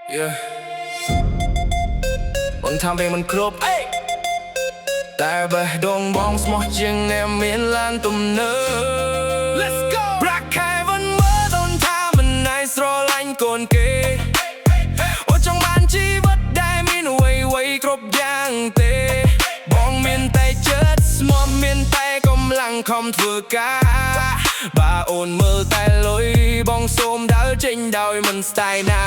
Yeah បងថាពេលមិនគ្រប់តែបេះដូងបងស្មោះជាងអ្នកមានឡានទំនើប Let's go ប្រាក់ខែvẫnមើលដូនថាមិនណៃស្រឡាញ់កូនគេអូចង់បានជីវិតដែលមានអ្វីៗគ្រប់យ៉ាងទេបងមានតែចិត្តស្មោះមានតែកម្លាំងខំធ្វើការបើអូនមើលតែលុយបងសូមដើរចេញដោយមិនស្ដាយណា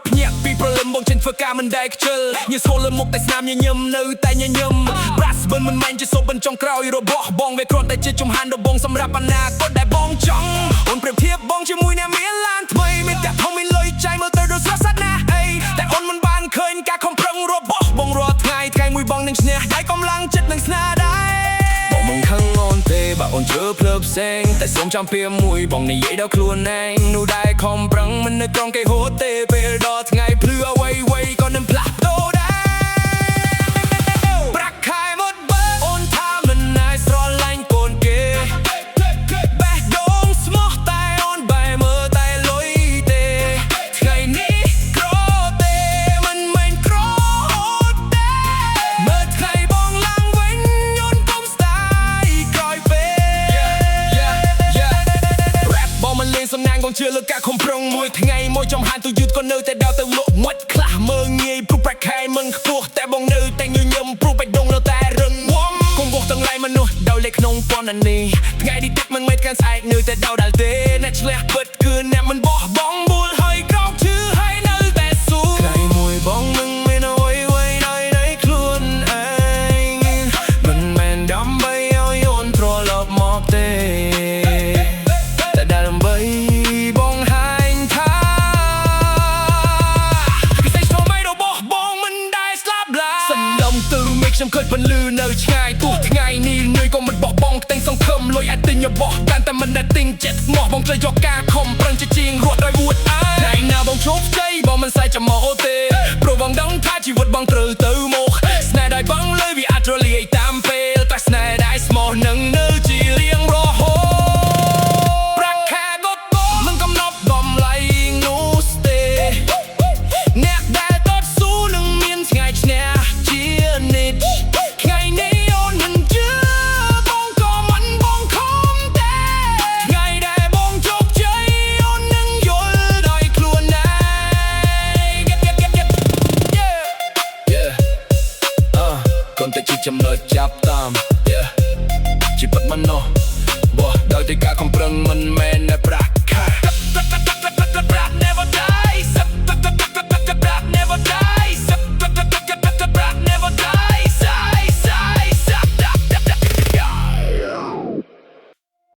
ភ្ញាក់ពីព្រលឹមបងចេញធ្វើការមិនដែលខ្ជិលញើសហូរលើមុខតែស្នាមញញឹមនៅតែញញឹមប្រាស់មិនមែនជាសូបិនចុងក្រោយរបស់បងវាគ្រាន់តែជាជំហានដ៏បងសម្រាប់អនាគតដែលបងចង់អូនប្រៀបធៀបបងជាមួយអ្នកមានឡានថ្មីមានតែធំមានលុយចាយមើលទៅដូចស្រស់ស្អាតណាស់អីតែអូនមិនបានឃើញការខំប្រឹងរបស់បងរាល់ថ្ងៃមួយបងនឹងឈ្នះដៃកម្លាំងចិត្តនឹងស្នាដៃបងមិនខឹងអូនទេបើអូនជឿភ្លើផ្សេងតែសូមចាំពីមួយបងនិយាយដល់ខ្លួនឯងនោះដែរខំប្រឹងមិននៅក្រុងគេហូតទេពេលដល់ថ្ងៃភ្លឺអ្វីក៏នឹងផ្លាស់ប្ដូរដែរប្រាក់ខែមកបើអូនថាមិនណាយស្រឡាញ់កូនគេបេះដូងស្មោះតែអូនបែរមើលតែលុយទេថ្ងៃនេះក្រទេមិនមែនក្រអូនទេមើលថ្ងៃបងឡើងវិញអូនកុំស្ដាយក្រោយពេល Rap បងមិនលេងសំណាងបងជឿលើការខំប្រឹងមួយថ្ងៃមួយចំហានទៅយឺតក៏នៅតែដើរទៅលក់មាត់ខ្លះមើងងាយព្រោះប្រាក់ខែមិនខ្ពស់តែបងនៅតែញញឹមព្រោះបេះដូងនៅតែរឹងមាំគង់វោះទាំងឡាយមនុស្សដោយលេខក្នុងប៉ុណ្ណានេះថ្ងៃនេះទឹកមិនមែនកាន់ស្អែកនៅតែដោដល់ទេអ្នកឆ្លះពិតគឺអ្នកមិនបោះបង់បួលហើយក្រោកឈឺហើយនៅតែស៊ូថ្ងៃមួយបងនឹងមានអ្វីនៃខ្លួនឯងមិនមែនដើម្បីឲ្យអូនត្រឡប់មកទេតែដើម្បីបងហាញថាពិសេសថ្មីរបស់បងមិនដែលស្លាប់ឡើយសន្លំទៅមេឃខ្ញុំឃើញពន្លឺនៅឆ្ងាយទោះថ្ងៃនេះនឿយក៏មិនបោះបង់តែសង្ឃឹមលុយអាចទិញរបស់តែមិនដែលទិញចិត្តស្មោះបងត្រូវយកការខំប្រឹងជាជាងរត់ដោយវួតអើយថ្ងៃណាបងជោគជ័យបងមិនសាយចាំមកទេព្រោះបងដឹងថាជីវិតបងត្រូវទៅមុខស្នេហ៍ដោយបងលើវាអាចរលាយតាមពេលតែស្នេហ៍ដែលស្មោះនឹងនៅជារៀងរហូតប្រាក់ខែក៏បងមិនកំណត់តម្លៃនោះទេអ្នកដែលតស៊ូនឹងមានថ្ងៃឈ្នះជានិច្ចថ្ងៃនេះអូនមិនជឿបងក៏មិនបងខំទេថ្ងៃដែលបងជោគជ័យអូននឹងយល់ដោយខ្លួនឯងកុំតែជាចំណុចចាប់